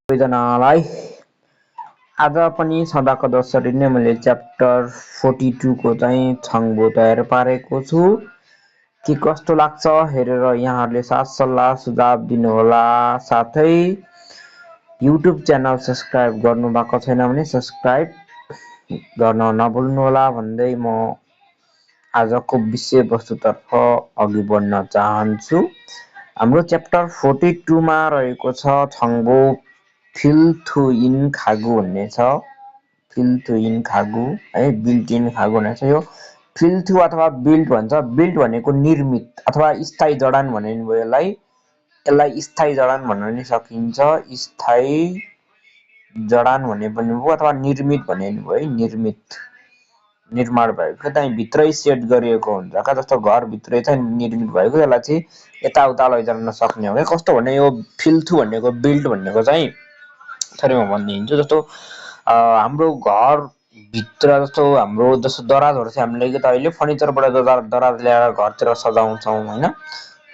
सबैजनालाई आज पनि सदाको जसरी नै मैले च्याप्टर 42 को चाहिँ छङ्बो तयार पारेको छु। के कस्तो लाग्छ हेरेर यहाँहरूले साथ सल्लाह सुझाव दिनुहोला। साथै युट्युब च्यानल सब्स्क्राइब गर्नु भएको छैन भने सब्स्क्राइब गर्न नभुल्नुहोला भन्दै म आजको विषयवस्तुतर्फ अघि बढ्न चाहन्छु। हाम्रो च्याप्टर 42 मा रहेको छ छङ्बो फिल्थु इन खागु भन्ने छ। फिल्थु इन खागु है, बिल्ट इन खागु भन्ने छ। यो फिल्थु अथवा बिल्ट भन्छ। बिल्ट भनेको निर्मित अथवा स्थायी जडान भन्ने भयो यसलाई स्थायी जडान भन्न पनि सकिन्छ। स्थायी जडान भन्ने पनि भयो अथवा निर्मित भन्ने पनि भयो। निर्मित निर्माण भएको चाहिँ भित्रै सेट गरिएको हुन्छ का, जस्तो घर भित्रै चाहिँ निर्मित भएको, यसलाई चाहिँ यताउता लैजान सक्ने हो। कस्तो भने यो फिल्थु भनेको बिल्ट भनेको चाहिँ थोरै म भनिदिन्छु। जस्तो हाम्रो घर भित्र जस्तो हाम्रो जस्तो दराजहरू चाहिँ हामीले त अहिले फर्निचरबाट दराज ल्याएर घरतिर सजाउँछौँ हैन।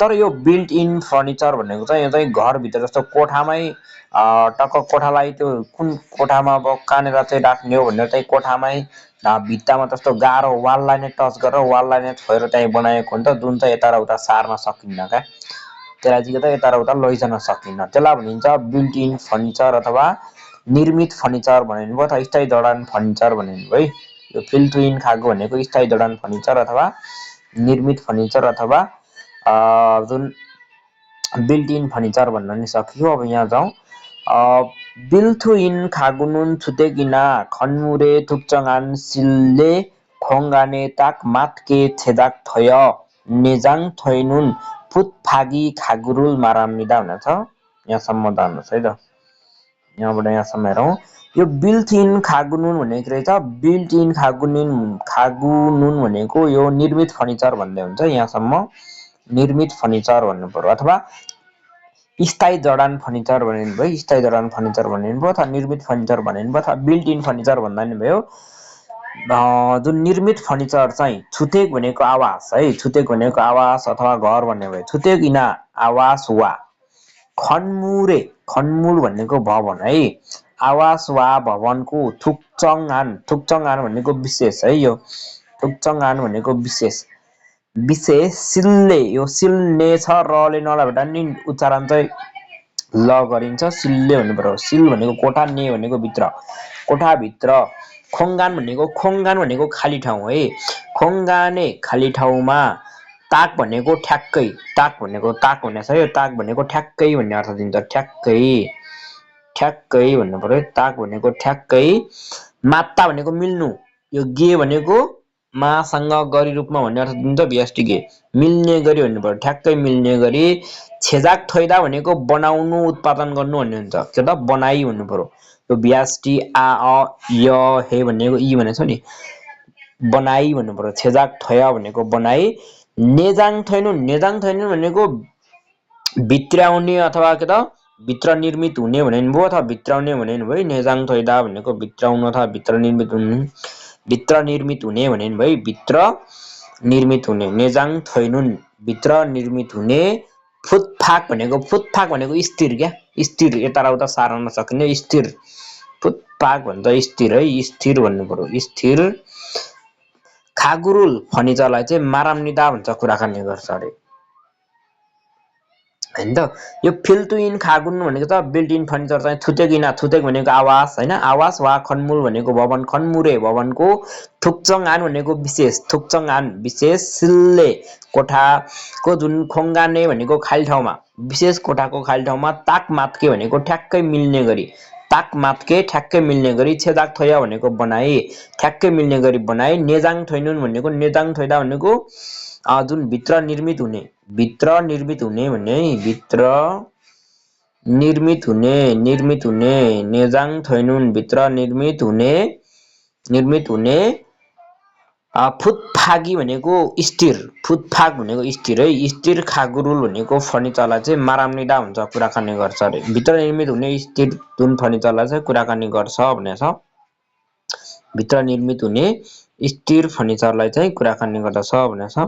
तर यो बिल्ट इन फर्निचर भनेको चाहिँ यो चाहिँ घरभित्र जस्तो कोठामै टक्क कोठालाई त्यो कुन कोठामा अब कहाँनिर चाहिँ राख्ने हो भनेर चाहिँ कोठामै भित्तामा जस्तो गाह्रो वाललाई नै टच गरेर वाललाई नै छोएर चाहिँ बनाएको हुन्छ, जुन चाहिँ यता र उता सार्न सकिन्न क्या। त्यसलाई चाहिँ यता र उता लैजान सकिन्न। त्यसलाई भनिन्छ बिल्ट इन फर्निचर अथवा निर्मित फर्निचर भन्ने भयो अथवा स्थायी जडान फर्निचर भन्ने भयो है। यो फिल्थु इन खागु भनेको स्थायी जडान फर्निचर अथवा निर्मित फर्निचर अथवा जुन बिल्ट इन फर्निचर भन्न नि सकियो। अब यहाँ जाउँ। बिल्थु इन खागुनुन छुतेगिना खनमुरे थुक्चगान सिल्ले खोङ्गाने ताक मातके छेदाक थय नेजाङ थैनुन फुतफागी खागुरुल मारामनिदा भनेको छ। यहाँसम्म जानुहोस् है त। यहाँबाट यहाँसम्म हेरौँ। यो बिल्ट इन खागुनुन भनेको रहेछ बिल्ट इन खागुनुन भनेको यो निर्मित फर्निचर भन्ने हुन्छ। यहाँसम्म निर्मित फर्निचर भन्नु पर्यो अथवा स्थायी जडान फर्निचर भन्ने भयो। स्थायी जडान फर्निचर भन्ने भयो अथवा निर्मित फर्निचर भन्ने भयो अथवा बिल्ट इन फर्निचर भन्दा नि भयो। जुन निर्मित फर्निचर चाहिँ छुतेक भनेको आवास है, छुतेक भनेको आवास अथवा घर भन्ने भयो। छुतेक इना आवास वा खनमुरे खनमुल भनेको भवन है, आवास वा भवनको थुक्चङआन थुक्चङआन भनेको विशेष है। यो थुक्चङआन भनेको विशेष विशेष सिल्ले यो सिल्ने छ रले नलाबाट नि उच्चारण चाहिँ ल गरिन्छ। सिल्ले भन्नु पर्यो। सिल भनेको कोठा, ने भनेको भित्र, कोठाभित्र। खोङ्गान भनेको खाली ठाउँ है। खोङ्गाने खाली ठाउँमा। ताक भनेको ठ्याक्कै, ताक भनेको ताक भन्ने छ। यो ताक भनेको ठ्याक्कै भन्ने अर्थ दिन्छ। ठ्याक्कै ठ्याक्कै भन्नु पर्यो। ताक भनेको ठ्याक्कै। मात्ता भनेको मिल्नु। यो गे भनेको मासँग गरी रूपमा भन्ने अर्थ दिन्छ। व्यष्टि गे मिल्ने गरी भन्नु पर्यो। ठ्याक्कै मिल्ने गरी। छेजाक थैदा भनेको बनाउनु उत्पादन गर्नु भन्ने हुन्छ। के त बनाई भन्नु पर्यो। यो व्यष्टि आ अ य हे भनेको इ भनेको छ नि, बनाई भन्नु पर्यो। छेजाक थय भनेको बनाई। नेजाङ थैनुन भनेको भित्र्याउने अथवा के त भित्र निर्मित हुने भने भयो अथवा भित्राउने भने भयो। नेजाङ थैदा भनेको भित्राउनु अथवा भित्र निर्मित हुने, भित्र निर्मित हुने भने भयो। भित्र निर्मित हुने। नेजाङ थैनुन भित्र निर्मित हुने। फुतफाक भनेको स्थिर क्या, स्थिर यता र उता सार्न नसकिने स्थिर। फुतफाक भन्छ स्थिर है, स्थिर भन्नु पर्यो। स्थिर। खागुरुल फर्निचरलाई चाहिँ मारामनिदा भन्छ, कुराकानी गर्छ अरे हैन त। यो फिल्थु इन खागुन भनेको त बिल्ट इन फर्निचर चाहिँ छुतेगिना, छुतेक भनेको आवास हैन, आवास वा खनमुल भनेको भवन, खनमुरे भवनको। थुक्चङआन भनेको विशेष, थुक्चङआन विशेष। सिल्ले कोठाको जुन खोङ्गाने भनेको खाली ठाउँमा, विशेष कोठाको खाली ठाउँमा। ताक मातके भनेको ठ्याक्कै मिल्ने गरी, ताक मातके ठ्याक्कै मिल्ने गरी। छेदाक थय भनेको बनाई, ठ्याक्कै मिल्ने गरी बनाई। नेजाङ थैनुन भनेको नेजाङ थैदा भनेको जुन भित्र निर्मित हुने, भित्र निर्मित हुने भन्ने है, भित्र निर्मित हुने, निर्मित हुने। नेजाङ थैनुन भित्र निर्मित हुने, निर्मित हुने। फुतफागी भनेको स्थिर, फुतफाक भनेको स्थिर है, स्थिर। खागुरुल भनेको फर्निचरलाई चाहिँ मारामनिदा हुन्छ, कुराकानी गर्छ अरे। भित्र निर्मित हुने स्थिर जुन फर्निचरलाई चाहिँ कुराकानी गर्छ भन्ने छ। भित्र निर्मित हुने स्थिर फर्निचरलाई चाहिँ कुराकानी गर्दछ भन्ने छ।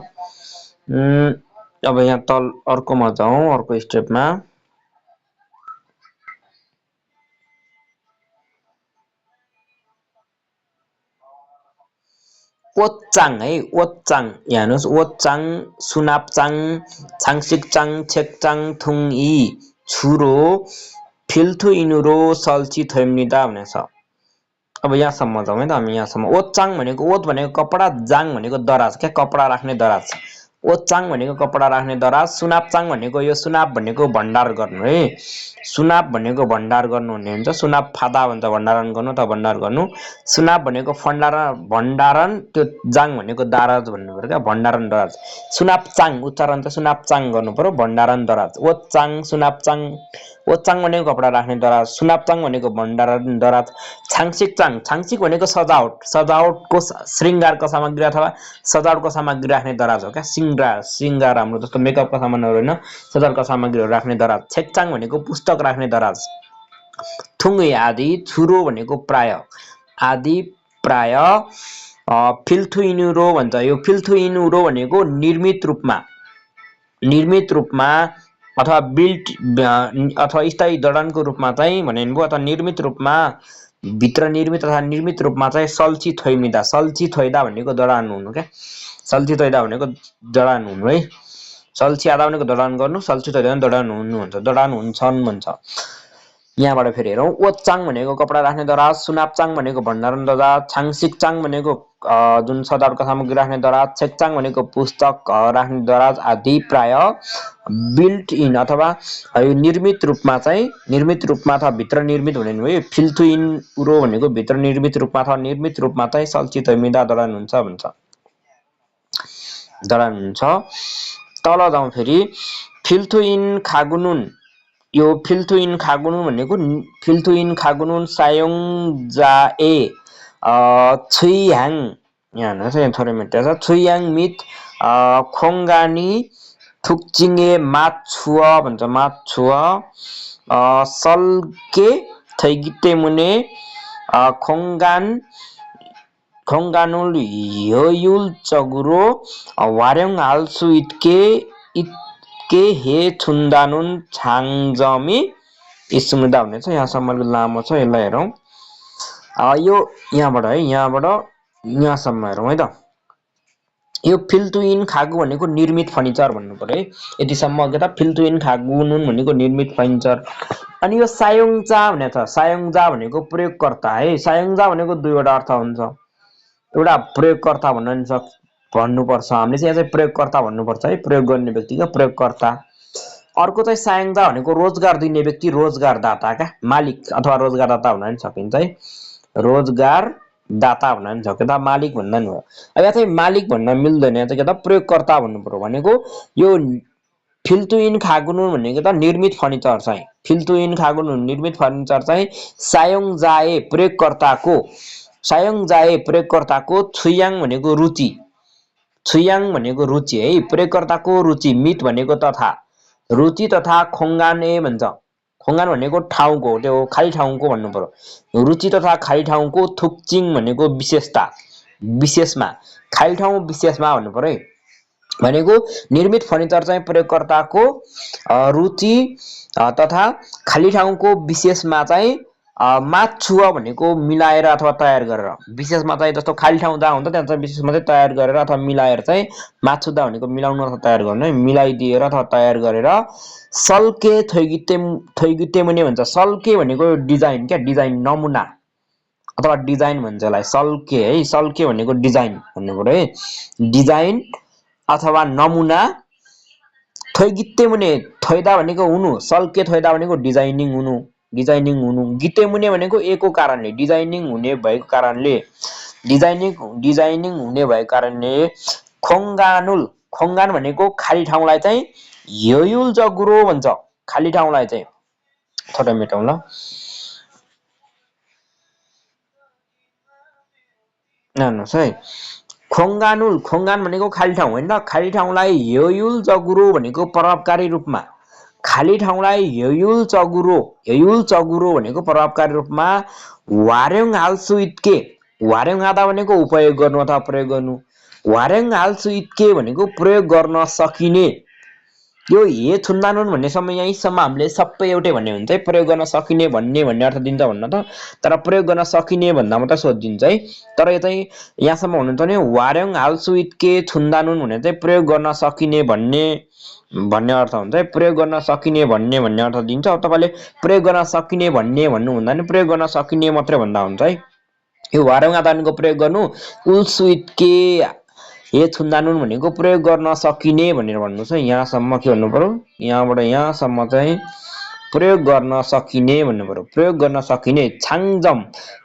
अब यहाँ तल अर्कोमा जाउँ, अर्को स्टेपमा। ओच्चाङ है ओच्चाङ यहाँ हेर्नुहोस् ओच्चाङ सुनाप्चाङ छाङसिकचाङ छेकचाङ थुङई छुरो फिल्थु इनुरो सल्ची थैमनिदा भनेको छ। अब यहाँसम्म जाउँ है त हामी यहाँसम्म। ओच्चाङ भनेको ओत भनेको कपडा, जाङ भनेको दराज क्या कपडा राख्ने दराज। ओच्चाङ भनेको कपडा राख्ने दराज, सुनाप्चाङ भनेको यो सुनाप भनेको भण्डार गर्नु है। सुनाप भनेको भण्डार गर्नु भन्ने हुन्छ, सुनाप फादा भन्छ भण्डारण गर्नु अथवा भण्डार गर्नु। सुनाप भनेको भण्डारण, त्यो जाङ भनेको दाराज भन्नु पर्यो क्या, भण्डारण दराज। सुनाप्चाङ उच्चारण चाहिँ सुनाप्चाङ गर्नु पर्यो, भण्डारण दराज। ओच्चाङ सुनाप्चाङ, ओच्चाङ भनेको कपडा राख्ने दराज, सुनाप्चाङ भनेको भण्डारण दराज। छाङसिकचाङ, छाङसिक भनेको सजावट, सजावटको श्रृङ्गारको सामग्री अथवा सजावटको सामग्री राख्ने दराज हो क्या। श्रृङ्गार हाम्रो जस्तो मेकअपका सामानहरू होइन, सजावटका सामग्रीहरू राख्ने दराज। छेकचाङ भनेको पुस्तक राख्ने दराज। थुङ्गे आदि, छुरो भनेको प्राय, आदि प्राय। फिल्थु इनुरो भन्छ, यो फिल्थु इनुरो भनेको निर्मित रूपमा अथवा बिल्ट अथवा स्थायी दडानको रूपमा चाहिँ भनेको, अथवा निर्मित रूपमा भित्र निर्मित अथवा निर्मित रूपमा चाहिँ सल्ची थैमिदा, सल्ची थैदा भनेको दडान हुनु क्या, सल्ची थैदा भनेको दडान हुनु है। सल्ची आदा भनेको दडान गर्नु, सल्ची थैदा दडान हुनु भन्छ, दडान हुन्छन् भन्छ। यहाँबाट फेरि हेरौँ, ओच्चाङ भनेको कपडा राख्ने दराज, सुनाप्चाङ भनेको भण्डारण दराज, छाङसिकचाङ भनेको जुन सजावटका सामग्री राख्ने दराज, छेकचाङ भनेको पुस्तक राख्ने दराज आदि प्राय बिल्ट इन अथवा निर्मित रूपमा अथवा भित्र निर्मित हुने भयो। फिल्थु इन उरो भनेको भित्र निर्मित रूपमा अथवा निर्मित रूपमा चाहिँ सल्चित मिदा दडान हुन्छ भन्छ, दडान हुन्छ। तल जाउँ फेरि, फिल्थु इन खागुनुन, यो फिल्थु इन खागुनुन भनेको फिल्थु इन खागुनुन सायोङ जाए छुइहाङ, यहाँ हेर्नुहोस् यहाँ थोरै मेटेको छ, छुइहाङ मित खोङ्गानी थुक्चिङे माछुवा भन्छ, माछुवा सल्के थैगिते मुने खोङ्गानुल ह्योयुल चगुरो वार्योङ हाल्सु इत्के हे छुन्दानुन छाङजमी स्मृदा भन्ने छ। यहाँसम्म लामो छ, यसलाई हेरौँ। यो यहाँबाट यहाँसम्म हेरौँ है त। यो फिल्थु इन खागु भनेको निर्मित फर्निचर भन्नु पर्यो है, यतिसम्म अघि त फिल्थु इन खागुनुन भनेको निर्मित फर्निचर। अनि यो सायोङजा भनेको छ, सायोङजा भनेको प्रयोगकर्ता है। सायोङजा भनेको दुईवटा अर्थ हुन्छ, एउटा प्रयोगकर्ता भन्नुपर्छ, हामीले चाहिँ यहाँ चाहिँ प्रयोगकर्ता भन्नुपर्छ है, प्रयोग गर्ने व्यक्तिको प्रयोगकर्ता। अर्को चाहिँ सायोङजा भनेको रोजगार दिने व्यक्ति, रोजगारदाता क्या, मालिक अथवा रोजगारदाता भन्न पनि सकिन्छ है, रोजगारदाता भन्न पनि सकिन्छ, मालिक भन्दा नि हो। अब यहाँ चाहिँ मालिक भन्न मिल्दैन, यहाँ चाहिँ के त प्रयोगकर्ता भन्नु पर्यो। भनेको यो फिल्थु इन खागुनुन भनेको त निर्मित फर्निचर चाहिँ, फिल्थु इन खागुनुन निर्मित फर्निचर चाहिँ सायोङजाए प्रयोगकर्ताको छुयाङ भनेको रुचि, छुयाङ भनेको रुचि है, प्रयोगकर्ताको रुचि, मित भनेको तथा, रुचि तथा खोङ्गाने भन्छ, खोङ्गान भनेको ठाउँको, त्यो खाली ठाउँको भन्नु पर्यो, रुचि तथा खाली ठाउँको। थुक्चिङ भनेको विशेषता, विशेषमा, खाली ठाउँ विशेषमा भन्नु पर्यो है। भनेको निर्मित फर्निचर चाहिँ प्रयोगकर्ताको रुचि तथा खाली ठाउँको विशेषमा चाहिँ माछुवा भनेको मिलाएर अथवा तयार गरेर, विशेषमा चाहिँ जस्तो खाली ठाउँ जहाँ हुन्छ त्यहाँ चाहिँ विशेषमा चाहिँ तयार गरेर अथवा मिलाएर चाहिँ, माछुदा भनेको मिलाउनु अथवा तयार गर्नु है, मिलाइदिएर अथवा तयार गरेर। सल्के थैगिते मुनि भन्छ, सल्के भनेको डिजाइन क्या, डिजाइन नमुना अथवा डिजाइन भन्छ यसलाई, सल्के है, सल्के भनेको डिजाइन भन्नु पर्यो है, डिजाइन अथवा नमुना। थैगिते मुने, थैदा भनेको हुनु, सल्के थैदा भनेको डिजाइनिङ हुनु, डिजाइनिङ हुनु। गिते मुने भनेको एको कारणले, डिजाइनिङ हुने भएको कारणले, डिजाइनिङ हुने भएको कारणले। खोङ्गानुल, खोङ्गान भनेको खाली ठाउँलाई चाहिँ ह्योयुल जगुरो भन्छ, खाली ठाउँलाई चाहिँ, थोरै मेटौँ ल। हेर्नुहोस् है, खोङ्गानुल, खोङ्गान भनेको खाली ठाउँ होइन, खाली ठाउँलाई ह्योयुल जगुरो भनेको प्रभावकारी रूपमा, खाली ठाउँलाई ह्योयुल चगुरो भनेको प्रभावकारी रूपमा। वार्योङ हाल्सु इत्के, वार्योङ आदा भनेको उपयोग गर्नु अथवा प्रयोग गर्नु, वार्योङ हाल्सु इत्के भनेको प्रयोग गर्न सकिने, यो हे छुन्दानुन भन्ने सम्म यहीँसम्म हामीले सबै एउटै भन्ने हुन्छ है, प्रयोग गर्न सकिने भन्ने अर्थ दिन्छ भन्न त, तर प्रयोग गर्न सकिने भन्दा मात्रै सोधिदिन्छ है। तर यो चाहिँ यहाँसम्म हुनुहुन्छ भने वार्याङ हाल्सु इत्के छुन्दानुन भने चाहिँ प्रयोग गर्न सकिने भन्ने भन्ने अर्थ हुन्छ है, प्रयोग गर्न सकिने भन्ने अर्थ दिन्छ। अब तपाईँले प्रयोग गर्न सकिने भन्ने भन्नु हुँदा नि प्रयोग गर्न सकिने मात्रै भन्दा हुन्छ है। यो वार्याङ आदानको प्रयोग गर्नु, उल्सु इत्के हे छुन्दानुन भनेको प्रयोग गर्न सकिने भनेर भन्नु छ। यहाँसम्म के भन्नु पर्यो, यहाँबाट यहाँसम्म चाहिँ प्रयोग गर्न सकिने भन्नु पर्यो, प्रयोग गर्न सकिने। छाङजम,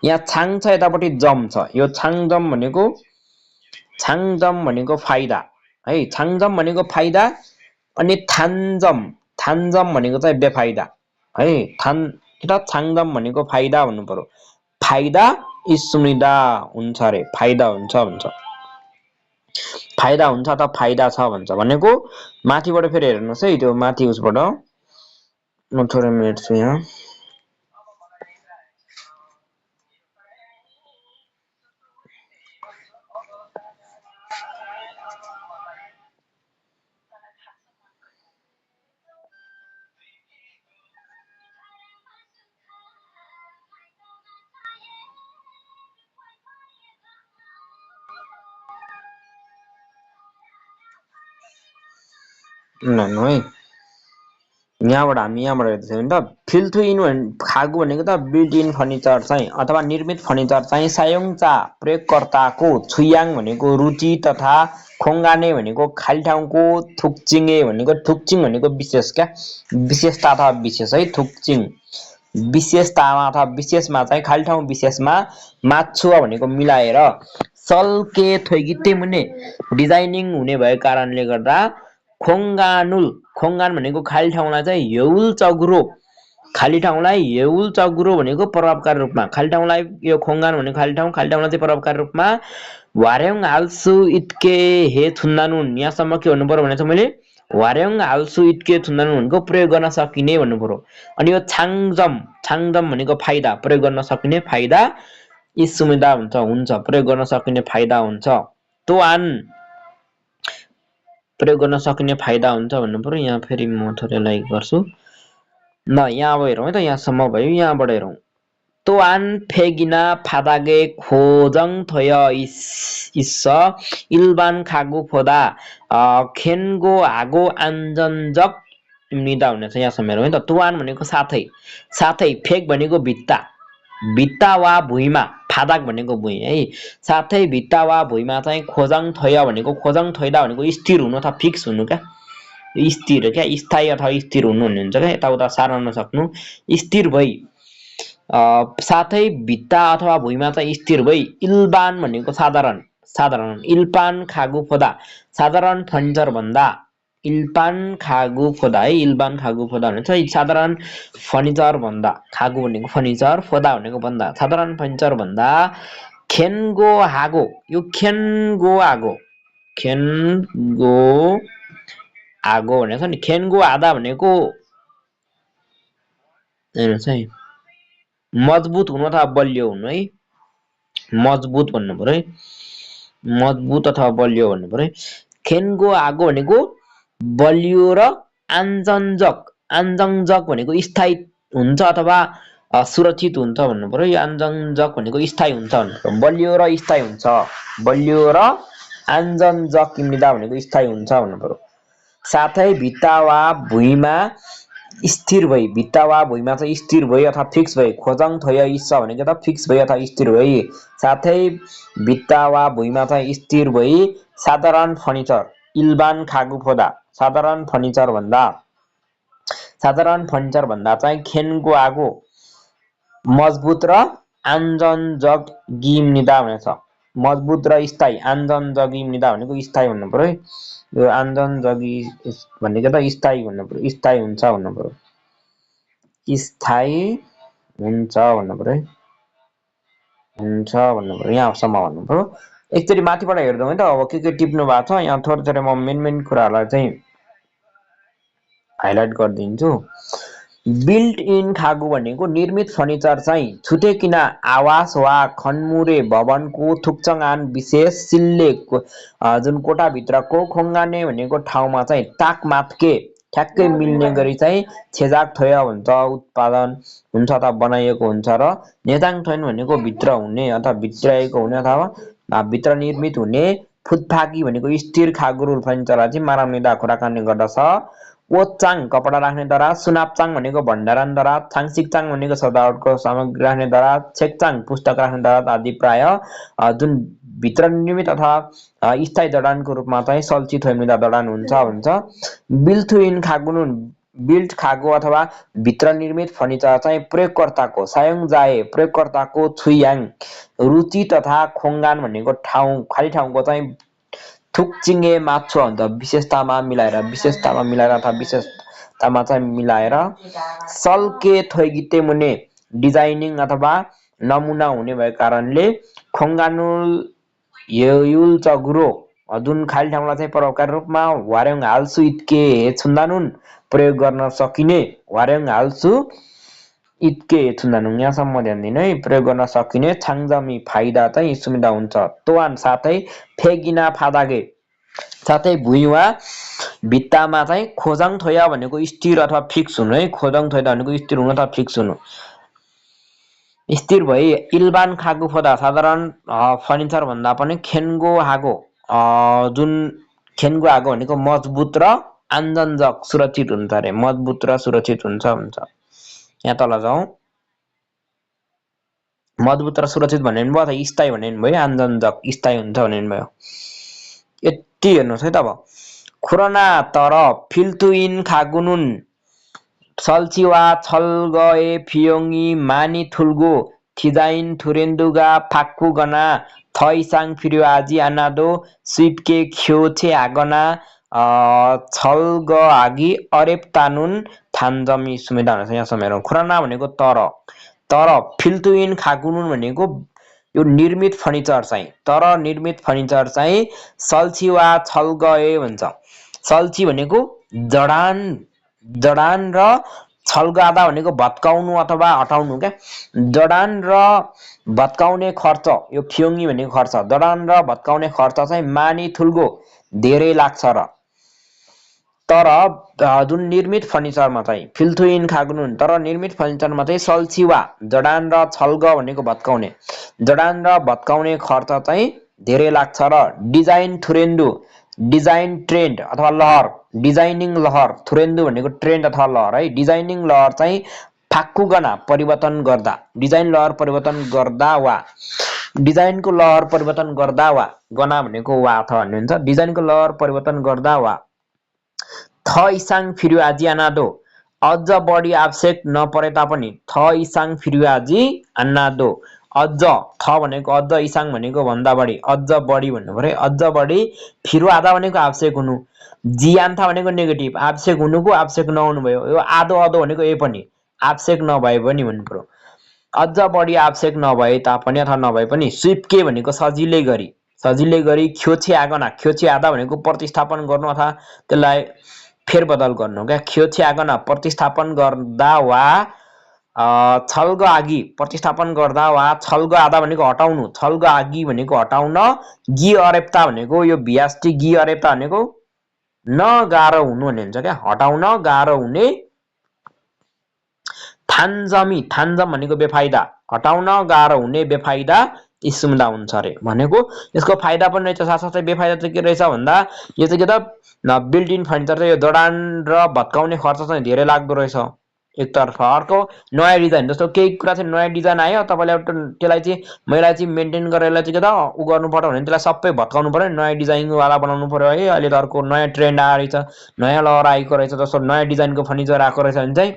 यहाँ छाङ छ यतापट्टि जम छ, यो छाङजम भनेको फाइदा है, छाङजम भनेको फाइदा। अनि थान्जम भनेको चाहिँ बेफाइदा है, छाङजम भनेको फाइदा भन्नु पर्यो, फाइदा इस्मुनिदा हुन्छ अरे, फाइदा हुन्छ भन्छ, फाइदा हुन्छ अथवा फाइदा छ भन्छ भनेको। माथिबाट फेरि हेर्नुहोस् है, त्यो माथि उसबाट म थोरै मेट्छु यहाँ। है यहाँबाट हामी यहाँबाट हेर्दैछौँ नि त, फिल्थु इन खागु भनेको त बिल्ट इन फर्निचर चाहिँ अथवा निर्मित फर्निचर चाहिँ सायोङचा प्रयोगकर्ताको, छुयाङ भनेको रुचि तथा खोङ्गाने भनेको खाली ठाउँको, थुक्चिङे भनेको थुक्चिङ भनेको विशेष क्या, विशेषता अथवा विशेष है, थुक्चिङ विशेषतामा अथवा विशेषमा चाहिँ खाली ठाउँ विशेषमा माछुवा भनेको मिलाएर सल्के थोइगिते मुने डिजाइनिङ हुने भएको कारणले गर्दा खोङ्गानुल, खोङ्गान भनेको खाली ठाउँलाई चाहिँ हेउल चगुरो, खाली ठाउँलाई हेउल चगुरो भनेको प्रभावकारी रूपमा, खाली ठाउँलाई यो खोङ्गान भनेको खाली ठाउँलाई चाहिँ प्रभावकारी रूपमा वार्याङ हाल्सु इत्के हे छुन्दानुन, यहाँसम्म के भन्नु पर्यो भने चाहिँ मैले वार्याङ हाल्सु इत्के छुन्दानुन भनेको प्रयोग गर्न सकिने भन्नु पर्यो। अनि यो छाङजम भनेको फाइदा, प्रयोग गर्न सकिने फाइदा इस्मुदा हुन्छ, प्रयोग गर्न सकिने फाइदा हुन्छ। तोआन प्रयोग गर्न सकिने फाइदा हुन्छ भन्नु पर्यो। यहाँ फेरि म थोरै लाइक गर्छु ल, यहाँ अब हेरौँ है त, यहाँसम्म भयो, यहाँबाट हेरौँ। तोआन फेगिना फादागे खोजङ थोय इस इल्बान खागु फोदा खेनको हागो आन्जन्जक निदा हुनेछ। यहाँसम्म हेरौँ है त, तोआन भनेको साथै, साथै फेक भनेको भित्ता, भित्ता वा भुइँमा, फादाक भनेको भुइँ है, साथै भित्ता वा भुइँमा चाहिँ खोजङ थोय भनेको, खोजङ थोइदा भनेको स्थिर हुनु अथवा फिक्स हुनु क्या, स्थिर क्या, स्थायी अथवा स्थिर हुनु भन्ने हुन्छ क्या, यताउता सार्न नसक्नु, स्थिर भई, साथै भित्ता अथवा भुइँमा चाहिँ स्थिर भई। इल्बान भनेको साधारण, इल्पान खागु फोदा साधारण फर्निचर भन्दा, इल्पान खागु फोदा है, इल्बान खागु फोदा भने चाहिँ साधारण फर्निचर भन्दा, खागु भनेको फर्निचर, फोदा भनेको भन्दा, साधारण फर्निचर भन्दा खेनको हागो, यो खेनको आगो, खेनको आगो भनेको छ नि, खेनको आधा भनेको हेर्नुहोस् है मजबुत हुनु अथवा बलियो हुनु है, मजबुत भन्नु पर्यो है, मजबुत अथवा बलियो भन्नु पर्यो है। खेनको आगो भनेको बलियो र आन्जन्जक, आन्जन्जक भनेको स्थायी हुन्छ अथवा सुरक्षित हुन्छ भन्नु पर्यो। यो आन्जन्जक भनेको स्थायी हुन्छ भन्नु पर्यो, बलियो र स्थायी हुन्छ, बलियो र आन्जन्जक निदा भनेको स्थायी हुन्छ भन्नु पर्यो। साथै भित्ता वा भुइँमा स्थिर भई, भित्ता वा भुइँमा चाहिँ स्थिर भई अथवा फिक्स भई, खोजङ थोय इस भनेको त फिक्स भई अथवा स्थिर भई, साथै भित्ता वा भुइँमा चाहिँ स्थिर भई। साधारण फर्निचर, इल्बान खागु फोदा साधारण फर्निचर भन्दा, साधारण फर्निचर भन्दा चाहिँ खेनको आगो मजबुत र आन्जन्जक गिम निदा भनेछ, मजबुत र स्थायी, आन्जन्जगी निदा भनेको स्थायी भन्नु पर्यो है, यो आन्जन्जगी भनेको त स्थायी भन्नु पर्यो, स्थायी हुन्छ भन्नु पर्यो, स्थायी हुन्छ भन्नु पर्यो है, हुन्छ भन्नु पर्यो, यहाँसम्म भन्नु पर्यो। एकचोटि माथिबाट हेर्दौँ है त, अब के टिप्नु भएको छ, यहाँ थोरै थोरै म मेन कुराहरूलाई चाहिँ हाइलाइट गरिदिन्छु। बिल्ट इन खागु भनेको निर्मित फर्निचर चाहिँ छुटेकिना आवास वा खन्मुरे भवनको थुक्चङान विशेष सिल्ले जुन कोठाभित्रको खोङ्गाने भनेको ठाउँमा चाहिँ ताक माथके ठ्याक्कै मिल्ने गरी चाहिँ छेजाक थोय हुन्छ उत्पादन हुन्छ अथवा बनाइएको हुन्छ र नेजाङ थोयन भनेको भित्र हुने अथवा भित्राएको हुने अथवा भित्र निर्मित हुने फुत्फाकी भनेको स्थिर खागुरुल फर्निचरलाई चाहिँ माराउने कुराकानी गर्दछ। ओचाङ कपडा राख्ने दराज, सुनापचाङ भनेको भण्डारण दराज, छाङसिकचाङ भनेको सजावटको सामग्री राख्ने दराज, छेकचाङ पुस्तक राख्ने दराज आदि प्राय जुन भित्र निर्मित अथवा स्थायी जडानको रूपमा चाहिँ सल्ची थोइमिदा जडान हुन्छ। बिल्थुइन खागुनुन बिल्ट खागो अथवा भित्र निर्मित फर्निचर चाहिँ प्रयोगकर्ताको सायङ जाए प्रयोगकर्ताको छुयाङ रुचि तथा खोङ्गान भनेको ठाउँ खाली ठाउँको चाहिँ थुकचिङे माछो हुन्छ विशेषतामा मिलाएर अथवा विशेषतामा चाहिँ मिलाएर सल्के थोइगिते मुने डिजाइनिङ अथवा नमुना हुने भएको कारणले खोङ्गानुल युल चगुरो जुन खाली ठाउँलाई चाहिँ प्रभावकारी रूपमा वार्याङ हाल्सु इत्के छुन्दानुन प्रयोग गर्न सकिने वार्याङ हाल्सु इत्के छुन्दानुन यहाँसम्म ध्यान दिनु है। प्रयोग गर्न सकिने छाङजमी फाइदा चाहिँ सुविधा हुन्छ। तोवान साथै फेगिना फादागे साथै भुइँ वा भित्तामा चाहिँ खोजाङ थोया भनेको स्थिर अथवा फिक्स हुनु है। खोजाङ थोया भनेको स्थिर हुनु अथवा फिक्स हुनु। स्थिर भई इल्बान खागो फोदा साधारण फर्निचर भन्दा पनि खेन्गो हागो जुन खेन्गो हागो भनेको मजबुत र आन्जनजक सुरक्षित हुन्छ अरे। मजबुत र सुरक्षित हुन्छ। यहाँ तल जाउँ। मजबुत र सुरक्षित भन्ने भयो अथवा स्थायी भन्ने भयो, आन्जनजक स्थायी हुन्छ भन्ने भयो। यति हेर्नुहोस् है त। अब खुरना तर फिल्तुइन खागुनुन सल्चिवा छलगए फियोङी मानी थुल्गो थिजाइन थुरेन्दुगा फाक्कु गना थइसाङ फिर्यो आजी आनादो स्विपके ख्योछे आगना छलग आगी अरेप तानुन थान्जमी सुमेदा हुन्छ। यहाँसम्म हेरौँ। खुराना भनेको तर फिल्तुइन खागुनुन भनेको यो निर्मित फर्निचर चाहिँ सल्ची वा छलगए भन्छ। सल्ची भनेको जडान र छलगादा भनेको भत्काउनु अथवा हटाउनु क्या। जडान र भत्काउने खर्च यो फियोङी भनेको खर्च, जडान र भत्काउने खर्च चाहिँ मानी थुल्गो धेरै लाग्छ र तर जुन निर्मित फर्निचरमा चाहिँ फिल्थुइन खागुनुन तर निर्मित फर्निचरमा चाहिँ सल्ची वा जडान र छल्ग भनेको भत्काउने, जडान र भत्काउने खर्च चाहिँ धेरै लाग्छ र डिजाइन थुरेन्दु डिजाइन ट्रेन्ड अथवा लहर, डिजाइनिङ लहर, थुरेन्दु भनेको ट्रेन्ड अथवा लहर है। डिजाइनिङ लहर चाहिँ फाक्कुगना परिवर्तन गर्दा, डिजाइन लहर परिवर्तन गर्दा वा डिजाइनको लहर परिवर्तन गर्दा वा गना भनेको वा अथवा भन्ने हुन्छ। डिजाइनको लहर परिवर्तन गर्दा वा थ इसाङ फिर्यो आजी आनादो अझ बढी आवश्यक नपरे तापनि थ इसाङ फिर्यो आजी आनादो अझ थ भनेको अझ इसाङ भनेको भन्दा बढी, अझ बढी भन्नु पर्यो। अझ बढी फिरो आधा भनेको आवश्यक हुनु, जियान्था भनेको नेगेटिभ, आवश्यक हुनुको आवश्यक नहुनु भयो। यो आधो अधो भनेको ए पनि आवश्यक नभए पनि भन्नु पर्यो। अझ बढी आवश्यक नभए तापनि अथवा नभए पनि स्विपके भनेको सजिलै गरी ख्योछे आगना, ख्योछे आधा भनेको प्रतिस्थापन गर्नु अथवा त्यसलाई फेरबदल गर्नु क्या। ख्योछे आगना प्रतिस्थापन गर्दा वा छल्ग आगी प्रतिस्थापन गर्दा वा छल्ग आधा भनेको हटाउनु, छल्ग आगी भनेको हटाउन, गी अरेप्ता भनेको यो भियास्टी गी अरेप्ता भनेको नगाह्रो हुनु भन्ने हुन्छ क्या, हटाउन गाह्रो हुने। थान्जम भनेको बेफाइदा, हटाउन गाह्रो हुने बेफाइदा सुम्दा हुन्छ अरे। भनेको यसको फाइदा पनि रहेछ, साथसाथै बेफाइदा चाहिँ के रहेछ भन्दा यो चाहिँ के त बिल्ट इन फर्निचर चाहिँ यो जडान र भत्काउने खर्च चाहिँ धेरै लाग्दो रहेछ एकतर्फ। अर्को नयाँ डिजाइन, जस्तो केही कुरा चाहिँ नयाँ डिजाइन आयो, तपाईँले त्यसलाई चाहिँ मैले चाहिँ मेन्टेन गरेर चाहिँ के त उ गर्नु पर्यो भने त्यसलाई सबै भत्काउनु पर्यो, नयाँ डिजाइनवाला बनाउनु पर्यो है। अहिले त अर्को नयाँ ट्रेन्ड आएको रहेछ, नयाँ लहर आएको रहेछ, जस्तो नयाँ डिजाइनको फर्निचर आएको रहेछ भने चाहिँ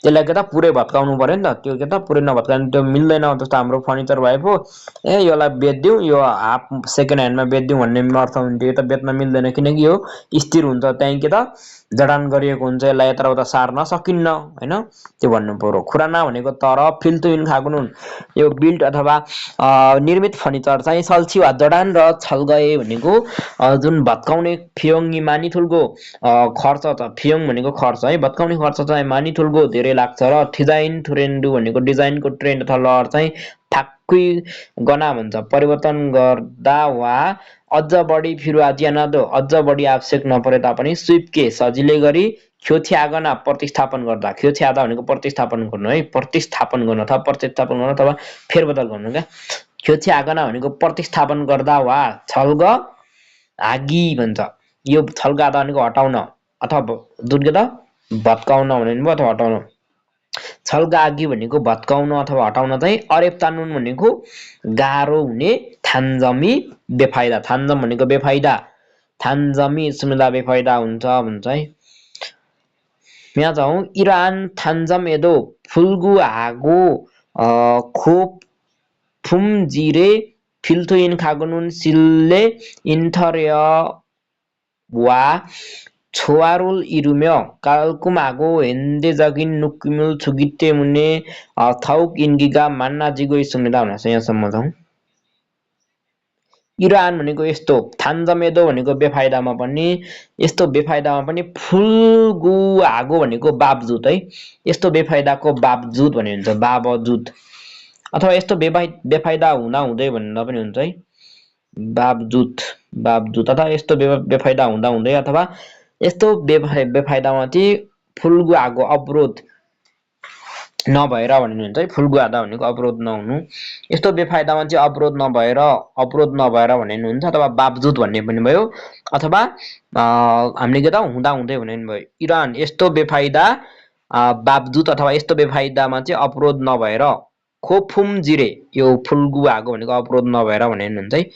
त्यसलाई के त पुरै भत्काउनु पर्यो नि त। त्यो के त पुरै नभत्काउने त्यो मिल्दैन। जस्तो हाम्रो फर्निचर भए पो यसलाई बेचिदिउँ, यो हाफ सेकेन्ड ह्यान्डमा बेचिदिउँ भन्ने अर्थ हुन्थ्यो। यो त बेच्न मिल्दैन, किनकि यो स्थिर हुन्छ, त्यहीँ के त जडान गरिएको हुन्छ, यसलाई यताउता सार्न सकिन्न होइन, त्यो भन्नु पर्यो। खुराना भनेको तर फिल्तुइन खागुनुन यो बिल्ट अथवा निर्मित फर्निचर चाहिँ सल्ची वा जडान र छल्गए भनेको जुन भत्काउने फियोङ मानिथुल्गो खर्च छ, फियोङ भनेको खर्च है, भत्काउने खर्च चाहिँ मानिथुल्गो धेरै लाग्छ र थिजाइन थुरेन्डु भनेको डिजाइनको ट्रेन्ड अथवा लहर चाहिँ थाक्कै गना भन्छ परिवर्तन गर्दा वा अझ बढी फिरुआजियानादो अझ बढी आवश्यक नपरे तापनि स्विपके सजिलै गरी ख्योछ्यागना प्रतिस्थापन गर्दा ख्योछ्यादा भनेको प्रतिस्थापन गर्नु है प्रतिस्थापन गर्नु अथवा प्रतिस्थापन गर्नु अथवा फेरबदल गर्नु क्या ख्योछ्यागना भनेको प्रतिस्थापन गर्दा वा छल्ग आगी भन्छ यो छल्गादा भनेको हटाउन अथवा दुर्गेदा भत्काउन भने भयो अथवा हटाउन छल्गा आगी भनेको भत्काउन अथवा हटाउन चाहिँ अरेप्तानुन भनेको गाह्रो हुने थान्जमी बेफाइदा थान्जम भनेको बेफाइदा थान्जमी सुन्दा बेफाइदा हुन्छ भन्छ है यहाँ जाउँ इरान थान्जम एदो फुल्गु हागो खोप फुमजिरे फिल्थुइन खागुनुन सिल्ले इन्थर्य वा छोवारुल इरुम्यो 깔끔하고 현대적인 느낌을 주기 때문에 더욱 인기가 많아지고 있습니다. यहाँसम्म जाउँ इरान भनेको यस्तो थान्जमेदो भनेको बेफाइदामा पनि यस्तो बेफाइदामा पनि फुल्गु हागो भनेको बावजुद है यस्तो बेफाइदाको बावजुद भन्ने हुन्छ बावजुद अथवा यस्तो बेफाइदा हुँदा हुँदै भन्दा पनि हुन्छ है बावजुद बावजुद अथवा यस्तो बेफाइदा हुँदा हुँदै अथवा यस्तो बेफाइदामा चाहिँ फुल्गु आगो अवरोध नभएर भन्ने हुन्छ है फुल्गु आदा भनेको अवरोध नहुनु यस्तो बेफाइदामा चाहिँ अवरोध नभएर भन्ने हुन्छ अथवा बावजुद भन्ने पनि भयो अथवा हामीले के त हुँदा हुँदै भन्ने पनि भयो इरान यस्तो बेफाइदा बावजुद अथवा यस्तो बेफाइदामा चाहिँ अवरोध नभएर खोफुम जिरे यो फुल्गु आगो भनेको अवरोध नभएर भन्ने हुन्छ है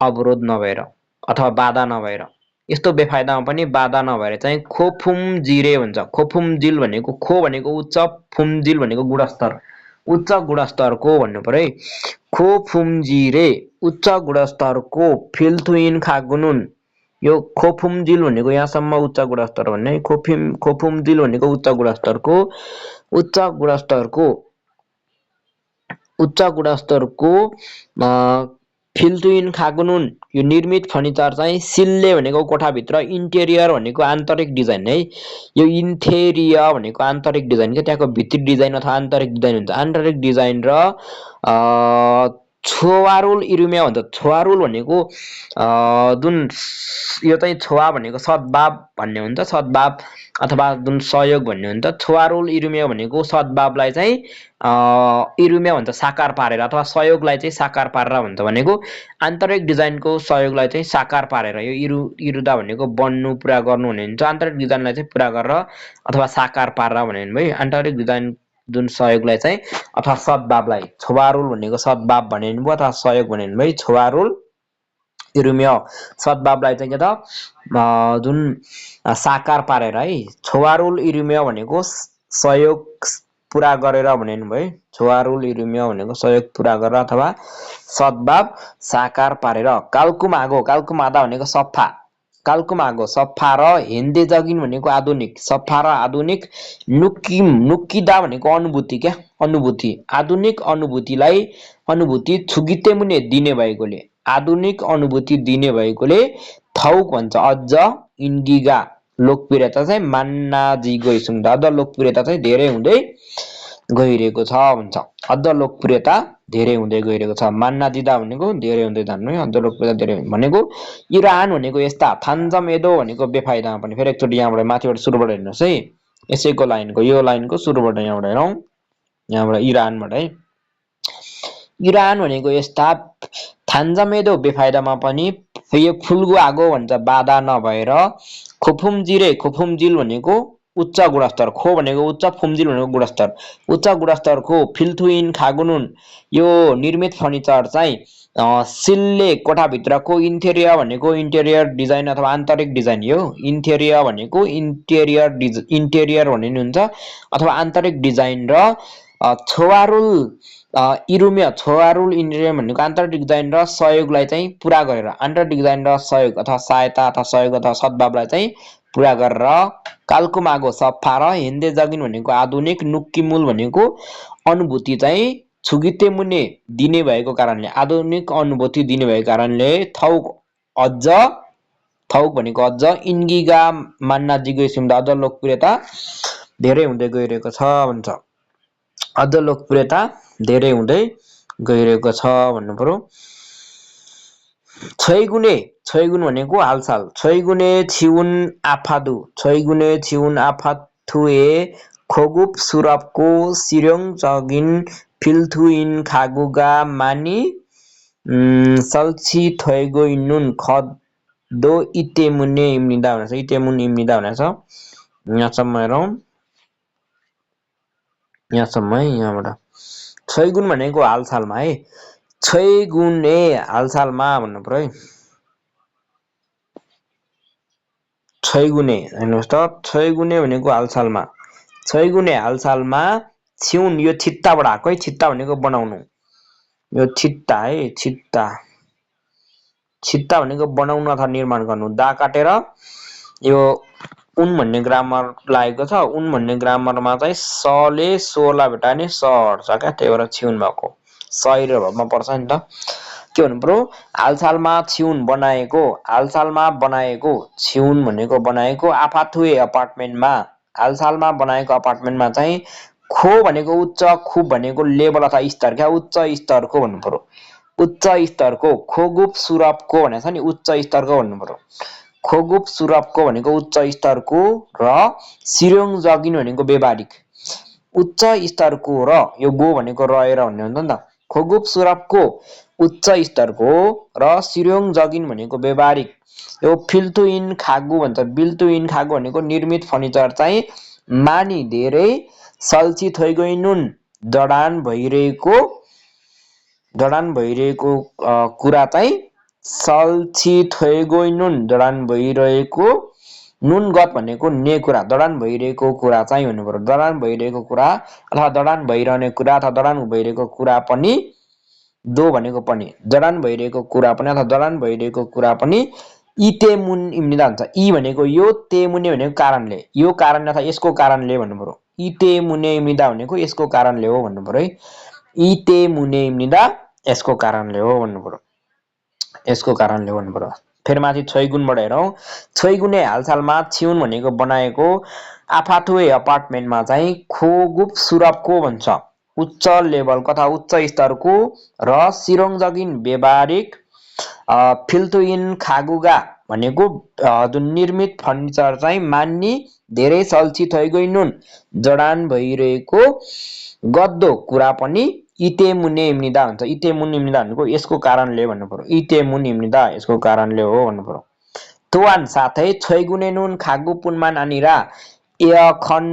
अवरोध नभएर अथवा बाधा नभएर यस्तो बेफाइदामा पनि बाधा नभएर चाहिँ खोफुम जिरे भन्छ खोफुम जिल भनेको खो भनेको उच्च फुमजिल भनेको गुणस्तर उच्च गुणस्तरको भन्नु पर्यो है खोफुम जिरे उच्च गुणस्तरको फिल्थुइन खागुनुन यो खोफुमजिल भनेको यहाँसम्म उच्च गुणस्तर भन्ने खोफुमजिल भनेको उच्च गुणस्तरको फिल्थुइन खागुनुन यो निर्मित फर्निचर चाहिँ सिल्ले भनेको कोठाभित्र इन्टेरियर भनेको आन्तरिक डिजाइन है यो इन्टेरियर भनेको आन्तरिक डिजाइन के त्यहाँको भित्री डिजाइन अथवा आन्तरिक डिजाइन हुन्छ आन्तरिक डिजाइन र छोवारुल इरुम्या भन्छ छोवारुल भनेको जुन यो चाहिँ छोवा भनेको सद्भाव भन्ने हुन्छ सद्भाव अथवा जुन सहयोग भन्ने हुन्छ छोवारुल इरुम्या भनेको सद्भावलाई चाहिँ इरुम्या भन्छ साकार पारेर अथवा सहयोगलाई चाहिँ साकार पारेर भन्छ भनेको आन्तरिक डिजाइनको सहयोगलाई चाहिँ साकार पारेर यो इरुदा भनेको बन्नु पुरा गर्नु हुने हुन्छ आन्तरिक डिजाइनलाई चाहिँ पुरा गरेर अथवा साकार पारेर भन्ने भयो आन्तरिक डिजाइन जुन सहयोगलाई चाहिँ अथवा सद्भावलाई छोवारुल भनेको सद्भाव भन्ने भयो अथवा सहयोग भन्ने भयो छोवारुल इरुम्या सद्भावलाई चाहिँ के त जुन साकार पारेर है छोवारुल इरुम्या भनेको सहयोग पुरा गरेर भन्ने भयो छोवारुल इरुम्या भनेको सहयोग पुरा गरेर अथवा सद्भाव साकार पारेर काल्कुमादा भनेको सफा काल्कुमागो सफा र हिन्दे जगिन भनेको आधुनिक सफा र आधुनिक नुक्किदा भनेको अनुभूति क्या अनुभूति आधुनिक अनुभूति छुगिते मुने दिने भएकोले आधुनिक अनुभूति दिने भएकोले थौक भन्छ अझ इन्डिगा लोकप्रियता चाहिँ मान्नाजी गइसुन्दा अझ लोकप्रियता चाहिँ धेरै हुँदै गइरहेको छ भन्छ अझ लोकप्रियता धेरै हुँदै गइरहेको छ मान्ना दिदा भनेको धेरै हुँदै जानु है अझ लोकप्रियता धेरै भनेको इरान भनेको यस्ता थान्जम एदो भनेको बेफाइदामा पनि फेरि एकचोटि यहाँबाट माथिबाट सुरुबाट हेर्नुहोस् है यसैको लाइनको यो लाइनको सुरुबाट यहाँबाट हेरौँ यहाँबाट इरानबाट है इरान भनेको यस्ता थान्जम एदो बेफाइदामा पनि यो फुल्गु आगो भन्छ बाधा नभएर खोफुमजिल भनेको उच्च गुणस्तर खो भनेको उच्च फुमजिल भनेको गुणस्तर उच्च गुणस्तरको फिल्थुइन खागुनुन यो निर्मित फर्निचर चाहिँ सिल्ले कोठाभित्रको इन्टेरियर भनेको इन्टेरियर डिजाइन अथवा आन्तरिक डिजाइन यो इन्टेरियर भनेको इन्टेरियर भन्ने हुन्छ अथवा आन्तरिक डिजाइन र छोवारुल इन्टेरियर भनेको आन्तरिक डिजाइन र सहयोगलाई चाहिँ पुरा गरेर आन्तरिक डिजाइन र सहयोग अथवा सहायता अथवा सहयोग अथवा सद्भावलाई चाहिँ पुरा गरेर काल्कुमागो सफा र हिन्दे जगिन भनेको आधुनिक नुक्किमुल भनेको अनुभूति चाहिँ छुगिते मुने दिने भएको कारणले आधुनिक अनुभूति दिने भएको कारणले थौक भनेको अझ इन्गिगा मान्ना जिगो सिमदा अझ लोकप्रियता धेरै हुँदै गइरहेको छ भन्छ। अझ लोकप्रियता धेरै हुँदै गइरहेको छ भन्नु पर्यो। छैगुने छैगुन भनेको हालसाल। छैगुने छिउन आफादु छैगुने छिउन आफाथुए खोगुप सुरपको सिर्योङ चगिन फिल्थुइन खागुगा मानी सल्ची थैगो इन्नुन खदो इतेमुने इम्निदा भनेछ। इतेमुन इम्निदा भनेछ। यहाँसम्म हेरौँ, यहाँसम्म है। यहाँबाट छैगुन भनेको हालसालमा है। छैगुने हालसालमा भन्नु पर्यो है। छैगुने हेर्नुहोस् त, छैगुने भनेको हालसालमा। छैगुने हालसालमा छिउन, यो छिट्टाबाट आएको है। छिट्टा भनेको बनाउनु, यो छिट्टा है। छिट्टा छिट्टा भनेको बनाउनु अथवा निर्माण गर्नु। दा काटेर यो उन भन्ने ग्रामर लागेको छ। उन भन्ने ग्रामरमा चाहिँ सले सोलाई भेटायो भने स हट्छ क्या, त्यही भएर छिउन भएको। सही र भमा पर्छ नि त। के भन्नु पर्यो, हालसालमा छिउन बनाएको। हालसालमा बनाएको छिउन भनेको बनाएको आफाथुए अपार्टमेन्टमा। हालसालमा बनाएको अपार्टमेन्टमा चाहिँ खो भनेको उच्च, खुब भनेको लेभल अथवा स्तर क्या, उच्च स्तरको भन्नु पर्यो। उच्च स्तरको। खोगुप सुरपको भनेको छ नि, उच्च स्तरको भन्नु पर्यो। खोगुप सुरपको भनेको उच्च स्तरको र सिर्योङ जगिन भनेको व्यावहारिक। उच्च स्तरको र यो गो भनेको रहेर भन्ने हुन्छ नि त। खोगुप सुरपको उच्च स्तरको र सिर्योङ जगिन भनेको व्यावहारिक। यो फिल्थु इन खागु भन्छ। बिल्थु इन खागु भनेको निर्मित फर्निचर चाहिँ मानी धेरै सल्ची थैगइनुन जडान भइरहेको कुरा चाहिँ सल्ची थैगइनुन जडान भइरहेको। नुन गत भनेको ने कुरा, दडान भइरहेको कुरा चाहिँ भन्नु पर्यो। दडान भइरहेको कुरा अथवा दडान भइरहने कुरा अथवा दडान भइरहेको कुरा पनि, दो भनेको पनि, जडान भइरहेको कुरा पनि अथवा दडान भइरहेको कुरा पनि इतेमुन इम्निदा हुन्छ। इ भनेको यो, तेमुने भनेको कारणले, यो कारणले अथवा यसको कारणले भन्नु पर्यो। इतेमुने इम्निदा भनेको यसको कारणले हो भन्नु पर्यो है। इतेमुने इम्निदा यसको कारणले हो भन्नु पर्यो। यसको कारणले भन्नु पर्यो। फेरि माथि छैगुनबाट हेरौँ। छैगुने हालसालमा छिउन भनेको बनाएको आफाथुए अपार्टमेन्टमा चाहिँ खोगुप सुरपको भन्छ। उच्च लेभलको अथवा उच्च स्तरको र सिरोङ जगिन व्यावहारिक। फिल्थुइन खागुगा भनेको जुन निर्मित फर्निचर चाहिँ मान्ने धेरै सल्ची थैगइनुन जडान भइरहेको गद्दो कुरा पनि इतेमुने इम्निदा हुन्छ। इतेमुन इम्निदा भनेको यसको कारणले भन्नु पर्यो। इतेमुन इम्निदा यसको कारणले हो भन्नु पर्यो। तुवान साथै छैगुने नुन खागु पुनमा नानिरा एखन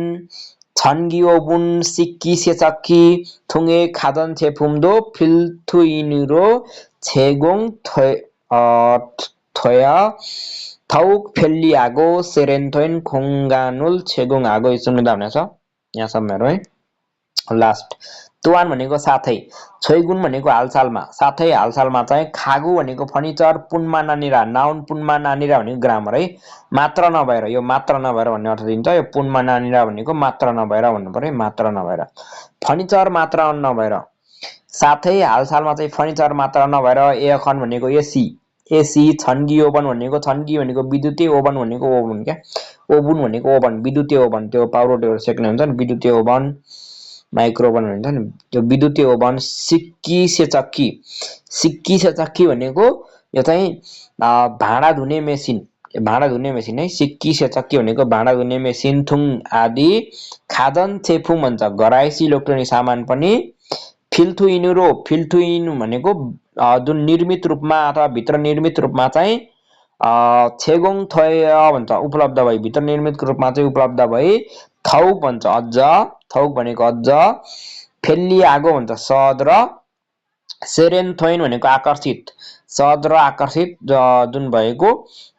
छन्गिओबुन सिक्की सेचक्की थुङे खादन छेफुम्दो फिल्थुइनुरो छेगोङ थया थौक फेल्ली आगो सेरेन्थोइन खोङ्गानुल छेगोङ आगो सुन्नुदा भनेछ। यहाँसम्म हेरौँ है। लास्ट तुवान भनेको साथै, छैगुन भनेको हालसालमा, साथै हालसालमा चाहिँ खागु भनेको फर्निचर, पुनमा नानिरा नाउन, पुनमा नानिरा भनेको ग्रामर है। मात्र नभएर, यो मात्र नभएर भन्ने अर्थ दिन्छ। यो पुनमा नानिरा भनेको मात्र नभएर भन्नु पर्यो। मात्र नभएर, फर्निचर मात्र नभएर। साथै हालसालमा चाहिँ फर्निचर मात्र नभएर एखन भनेको एसी, एसी छन्गी ओभन भनेको, छन्गी भनेको विद्युतीय, ओभन भनेको ओभन क्या, ओभन भनेको ओभन, विद्युतीय ओभन, त्यो पाउरोटीहरू सेक्ने हुन्छ नि, विद्युतीय ओभन, माइक्रो ओभन भनिन्छ नि, त्यो विद्युतीय ओभन। सिक्की सेचक्की, सिक्की सेचक्की भनेको यो चाहिँ भाँडा धुने मेसिन, भाँडा धुने मेसिन है। सिक्की सेचक्की भनेको भाँडा धुने मेसिन। थुङ आदि। खादन छेफुङ भन्छ घरायसी इलेक्ट्रोनिक सामान पनि। फिल्थुइनुरो, फिल्थुइनु भनेको जुन निर्मित रूपमा अथवा भित्र निर्मित रूपमा चाहिँ छेगोङ थय भन्छ उपलब्ध भई, भित्र निर्मित रूपमा चाहिँ उपलब्ध भई। थौक भन्छ अझ, थौक भनेको अझ। फेल्ली आगो भन्छ सहज र। सेरेन्थोइन भनेको आकर्षित, सहज र आकर्षित जुन भएको।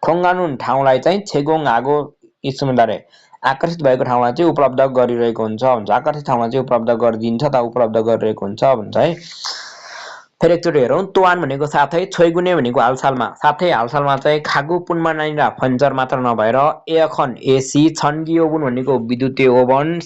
खोङ्गानुन ठाउँलाई चाहिँ छेगोङ आगो इस्मुदारे आकर्षित भएको ठाउँमा चाहिँ उपलब्ध गरिरहेको हुन्छ भन्छ। आकर्षित ठाउँमा चाहिँ उपलब्ध गरिदिन्छ त उपलब्ध गरिरहेको हुन्छ भन्छ है। फेरि एकचोटि हेरौँ। तुवान भनेको साथै, छैगुने भनेको हालसालमा, साथै हालसालमा चाहिँ खागु पुनमा नानिरा फर्निचर मात्र नभएर एखन एसी, छन्गी ओभन भनेको विद्युतीय ओभन,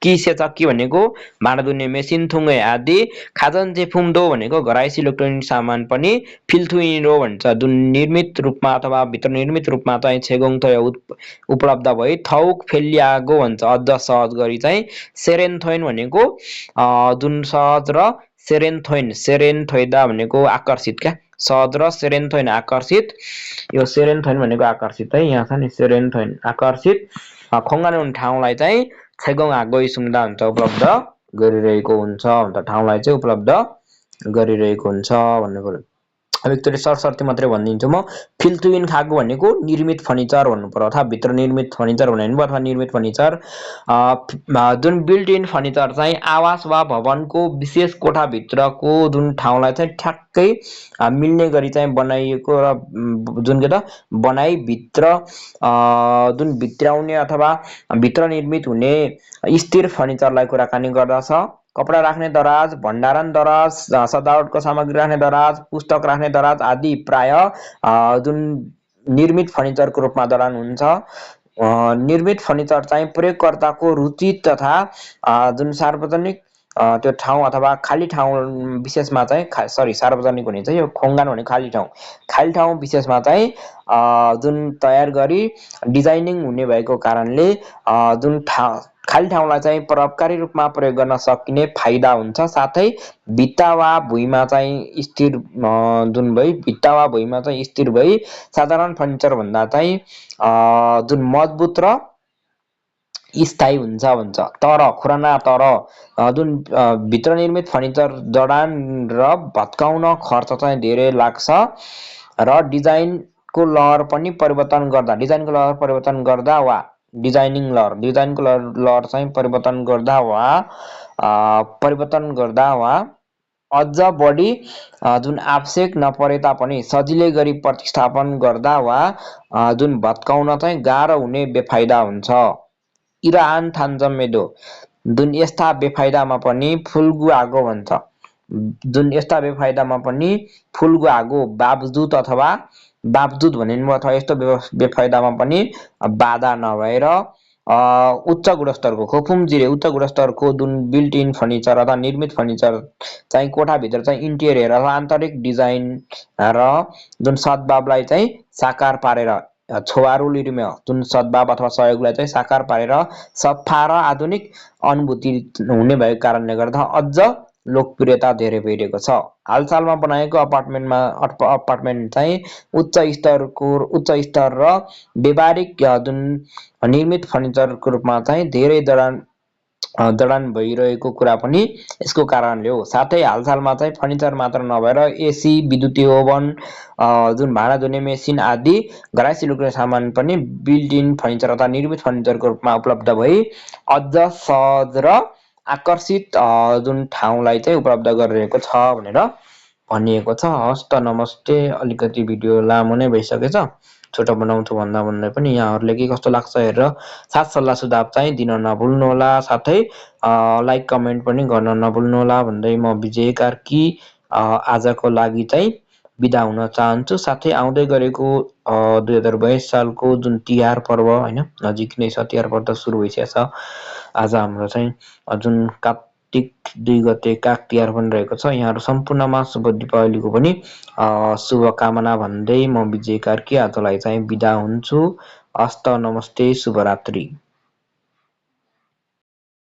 किसे चक्की भनेको भाँडा धुने मेसिन थुङ्गे आदि खाजन जेफुम दो भनेको घरायसी इलेक्ट्रोनिक सामान पनि फिल्थुइनो भन्छ जुन निर्मित रूपमा अथवा भित्र निर्मित रूपमा चाहिँ छेगोङ थय उपलब्ध भई थौक फेलियागो भन्छ अझ सहज गरी चाहिँ सेरेन्थोइन भनेको जुन सहज र सेरेन्थोइदा भनेको आकर्षित क्या सहज र सेरेन्थोइन आकर्षित यो सेरेन्थोइन भनेको आकर्षित है यहाँ छ नि सेरेन्थोइन आकर्षित खोङ्गान हुने ठाउँलाई चाहिँ छेगोङ आगो सुङ्दा हुन्छ उपलब्ध गरिरहेको हुन्छ भन्दा ठाउँलाई चाहिँ उपलब्ध गरिरहेको हुन्छ भन्ने कुरा अब एकचोटि सरसर्ती मात्रै भनिदिन्छु म फिल्थुइन खागो भनेको निर्मित फर्निचर भन्नु पर्यो अथवा भित्र निर्मित फर्निचर भने पनि अथवा निर्मित फर्निचर जुन बिल्ट इन फर्निचर चाहिँ आवास वा भवनको विशेष कोठाभित्रको जुन ठाउँलाई चाहिँ ठ्याक्कै मिल्ने गरी चाहिँ बनाइएको र जुन के त बनाइभित्र जुन भित्राउने अथवा भित्र निर्मित हुने स्थिर फर्निचरलाई कुराकानी गर्दछ कपडा राख्ने दराज भण्डारण दराज सजावटको सामग्री राख्ने दराज पुस्तक राख्ने दराज आदि प्राय जुन निर्मित फर्निचरको रूपमा दरान हुन्छ निर्मित फर्निचर चाहिँ प्रयोगकर्ताको रुचि तथा जुन सार्वजनिक त्यो ठाउँ अथवा खाली ठाउँ विशेषमा चाहिँ सार्वजनिक हुने चाहिँ यो खोङ्गान भने खाली ठाउँ विशेषमा चाहिँ जुन तयार गरी डिजाइनिङ हुने भएको कारणले जुन खाली ठाउँलाई चाहिँ प्रभावकारी रूपमा प्रयोग गर्न सकिने फाइदा हुन्छ साथै भित्ता वा भुइँमा चाहिँ स्थिर जुन भई भित्ता वा भुइँमा चाहिँ स्थिर भई साधारण फर्निचर भन्दा चाहिँ जुन मजबुत र स्थायी हुन्छ भन्छ तर खुराना तर जुन भित्र निर्मित फर्निचर जडान र भत्काउन खर्च चाहिँ धेरै लाग्छ र डिजाइनको लहर पनि परिवर्तन गर्दा वा डिजाइनको लहर चाहिँ परिवर्तन गर्दा वा अझ बढी जुन आवश्यक नपरे तापनि सजिलै गरी प्रतिस्थापन गर्दा वा जुन भत्काउन चाहिँ गाह्रो हुने बेफाइदा हुन्छ इरान थान्जमेदो जुन यस्ता बेफाइदामा पनि फुल्गु आगो भन्छ जुन यस्ता बेफाइदामा पनि फुल्गु आगो बावजुद भने अथवा यस्तो बेफाइदामा पनि बाधा नभएर उच्च गुणस्तरको खोफुमजिरे उच्च गुणस्तरको जुन बिल्ट इन फर्निचर अथवा निर्मित फर्निचर चाहिँ कोठाभित्र चाहिँ इन्टेरियर अथवा आन्तरिक डिजाइन र जुन सद्भावलाई चाहिँ साकार पारेर छोवारु लिरिमे जुन सद्भाव अथवा सहयोगलाई चाहिँ साकार पारेर सफा र आधुनिक अनुभूति हुने भएको कारणले गर्दा अझ लोकप्रियता धेरै भइरहेको छ हालसालमा बनाएको अपार्टमेन्ट चाहिँ उच्च स्तर र व्यावहारिक जुन निर्मित फर्निचरको रूपमा चाहिँ धेरै जडान भइरहेको कुरा पनि यसको कारणले हो साथै हालसालमा चाहिँ फर्निचर मात्र नभएर एसी विद्युतीय ओभन जुन भाँडा धुने मेसिन आदि घरायसी इलेक्ट्रोनिक सामान पनि बिल्ट इन फर्निचर अथवा निर्मित फर्निचरको रूपमा उपलब्ध भई अझ सहज र आकर्षित जुन ठाउँलाई चाहिँ उपलब्ध गरिरहेको छ भनेर भनिएको छ हस् त नमस्ते अलिकति भिडियो लामो नै भइसकेछ छोटो बनाउँछु भन्दै पनि यहाँहरूले के कस्तो लाग्छ हेरेर साथ सल्लाह सुझाव चाहिँ दिन नभुल्नु होला साथै लाइक कमेन्ट पनि गर्न नभुल्नु होला भन्दै म विजय कार्की आजको लागि चाहिँ बिदा हुन चाहन्छु साथै आउँदै गरेको 2022 सालको जुन तिहार पर्व हैन नजिक नै छ तिहार पर्व सुरु भइसकेको छ आज हाम्रो चाहिँ जुन कार्तिक 2 गते काग तिहार पनि रहेको छ यहाँहरू सम्पूर्णमा शुभ दीपावलीको पनि शुभकामना भन्दै म विजय कार्की आजलाई चाहिँ बिदा हुन्छु हस्त नमस्ते शुभरात्रि।